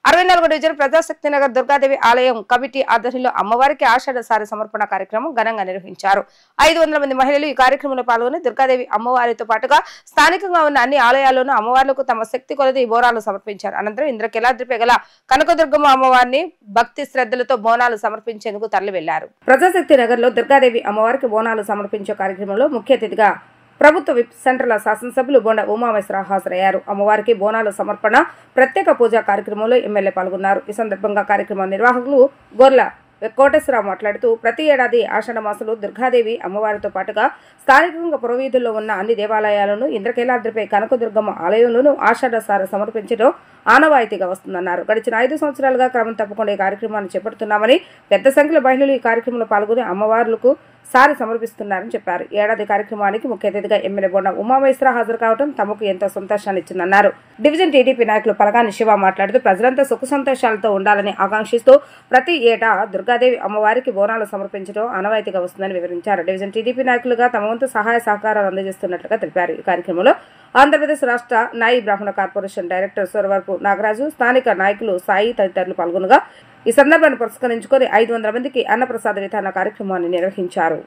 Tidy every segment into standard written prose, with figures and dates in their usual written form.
64వ division Prajasakti Nagar Durgadevi ఆలయం committee ఆధ్వర్యంలో అమ్మవారికి ఆషాఢ సారి సమర్పణ కార్యక్రమం ఘనంగా నిర్వహించారు. 500 మంది మహిళలు ఈ కార్యక్రమంలో పాల్గొని దుర్గాదేవి అమ్మవారితో పాటుగా స్థానికంగా ఉన్న అన్ని ఆలయాల్లోనూ అమ్మవార్లకు తమ శక్తి కొలది బోనాలు సమర్పించారు. అనంతరం ఇంద్రకీలాద్రిపై గల కనకదుర్గమ్మ అమ్మవారిని భక్తి శ్రద్ధలతో బోనాలు సమర్పించేందుకు తరలి వెళ్లారు. ప్రజాశక్తి నగర్ లో దుర్గాదేవి అమ్మవారికి బోనాలు సమర్పించే కార్యక్రమంలో ముఖ్య అతిథిగా ప్రభుత్వ విప్ సెంట్రల్ శాసనసభ్యులు బొండ ఉమామేశ్వరరావు హాజరయ్యారు. అమ్మవారికి బోనాల సమర్పణ ప్రత్యేక పూజా కార్యక్రమంలో ఎమ్మెల్యే పాల్గొన్నారు. ఈ సందర్భంగా కార్యక్రమ నిర్వాహకులు గొర్ల కోటేశ్వరరావు మాట్లాడుతూ ప్రతి ఏడాది ఆషాఢ మాసంలో దుర్గాదేవి అమ్మవారితో పాటుగా స్థానికంగా పురవీధుల్లో ఉన్న అన్ని దేవాలయాలను ఇంద్రకీలాద్రిపై కనకదుర్గమ్మ ఆలయంలోనూ ఆషాఢ సార సమర్పించడం ఆనవాయితీగా వస్తుందన్నారు. గడిచిన 5 సంవత్సరాలుగా క్రమం తప్పకుండా ఈ కార్యక్రమాన్ని చేపడుతున్నామని, పెద్ద సంఖ్యలో మహిళలు ఈ కార్యక్రమంలో పాల్గొని అమ్మవార్లకు సారి సమర్పిస్తున్నారని చెప్పారు. ఏడాది కార్యక్రమానికి ముఖ్య అతిథిగా ఎమ్మెల్యే బొండ ఉమామేశ్వరరావు హాజరు కావడం తమకు ఎంతో సంతోషాన్ని ఇచ్చిందన్నారు. డివిజన్ టీడీపీ నాయకులు పలగాని శివ మాట్లాడుతూ ప్రజలంతా సుఖ సంతోషాలతో ఉండాలని ఆకాంక్షిస్తూ ప్రతి ఏటా దుర్గాదేవి అమ్మవారికి బోనాలు సమర్పించడం ఆనవాయితీగా వస్తుందని వివరించారు. డివిజన్ టీడీపీ నాయకులుగా తమ వంతు సహాయ సహకారాలు అందజేస్తున్నట్లుగా తెలిపారు. ఈ కార్యక్రమంలో ఆంధ్రప్రదేశ్ రాష్ట్ర నాయి బ్రాహ్మణ కార్పొరేషన్ డైరెక్టర్ సూరవరపు నాగరాజు, స్థానిక నాయకులు సాయి తదితరులు పాల్గొనగా ఈ సందర్భాన్ని పురస్కరించుకొని 500 మందికి అన్నప్రసాద వితరణ కార్యక్రమాన్ని నిర్వహించారు.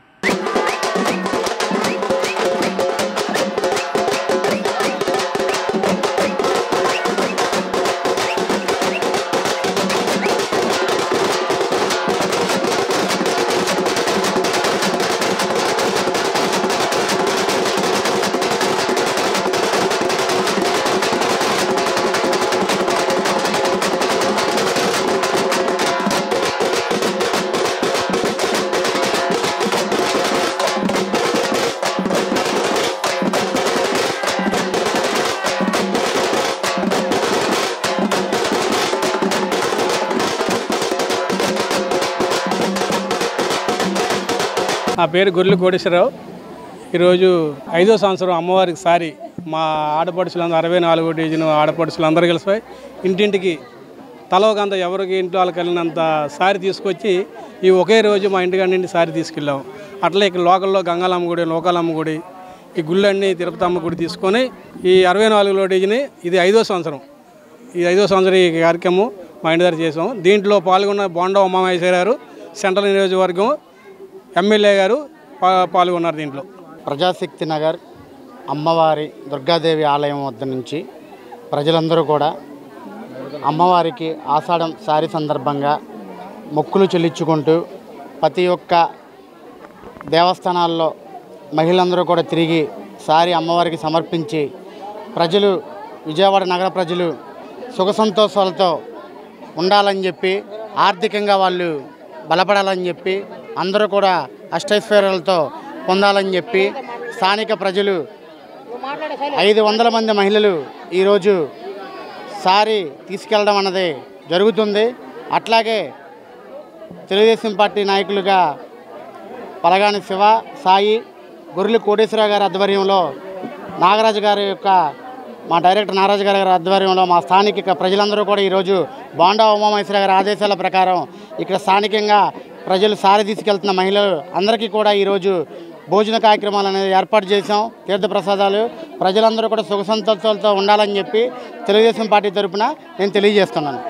నా పేరు గొర్ల కోటేశ్వరరావు. ఈరోజు 5వ సంవత్సరం అమ్మవారికి సారి మా ఆడపడుచులందరూ 64వ డివిజన్ ఆడపడుచులు అందరూ కలిసిపోయి ఇంటింటికి తలవకంత ఎవరికి ఇంట్లో వాళ్ళకి వెళ్ళినంత సారి తీసుకొచ్చి ఈ ఒకే రోజు మా ఇంటికాడ నుండి సారి తీసుకెళ్ళాము. అట్లా ఇక్కడ లోకల్లో గంగాలమ్మ గుడి, లోకాలమ్మ గుడి, ఈ గుళ్ళన్నీ తిరుపతమ్మ గుడి తీసుకొని ఈ 64వ డివిజన్ ఇది 5వ సంవత్సరం. ఈ 5వ సంవత్సరం ఈ కార్యక్రమం మా ఇంటి దగ్గర చేసాము. దీంట్లో పాల్గొన్న బొండ ఉమామేశ్వర గారు, సెంట్రల్ నియోజకవర్గం ఎమ్మెల్యే గారు పాల్గొన్నారు. దీంట్లో ప్రజాశక్తి నగర్ అమ్మవారి దుర్గాదేవి ఆలయం వద్ద నుంచి ప్రజలందరూ కూడా అమ్మవారికి ఆషాఢం సారి సందర్భంగా మొక్కులు చెల్లించుకుంటూ ప్రతి ఒక్క దేవస్థానాల్లో మహిళలందరూ కూడా తిరిగి సారి అమ్మవారికి సమర్పించి ప్రజలు, విజయవాడ నగర ప్రజలు సుఖ సంతోషాలతో ఉండాలని చెప్పి, ఆర్థికంగా వాళ్ళు బలపడాలని చెప్పి, అందరూ కూడా అష్టైశ్వర్యాలతో పొందాలని చెప్పి స్థానిక ప్రజలు 500 మంది మహిళలు ఈరోజు సారి తీసుకెళ్ళడం అన్నది జరుగుతుంది. అట్లాగే తెలుగుదేశం పార్టీ నాయకులుగా పలగాని శివ, సాయి, గొర్రెల కోటేశ్వరరావు గారి ఆధ్వర్యంలో, నాగరాజు గారి యొక్క మా డైరెక్టర్ నాగరాజు గారి ఆధ్వర్యంలో మా స్థానిక ప్రజలందరూ కూడా ఈరోజు బొండ ఉమామేశ్వర గారి ఆదేశాల ప్రకారం ఇక్కడ స్థానికంగా ప్రజలు సారి తీసుకెళ్తున్న మహిళలు అందరికీ కూడా ఈరోజు భోజన కార్యక్రమాలు అనేది ఏర్పాటు చేశాం. తీర్థప్రసాదాలు ప్రజలందరూ కూడా సుఖ సంతోషాలతో ఉండాలని చెప్పి తెలుగుదేశం పార్టీ తరఫున నేను తెలియజేస్తున్నాను.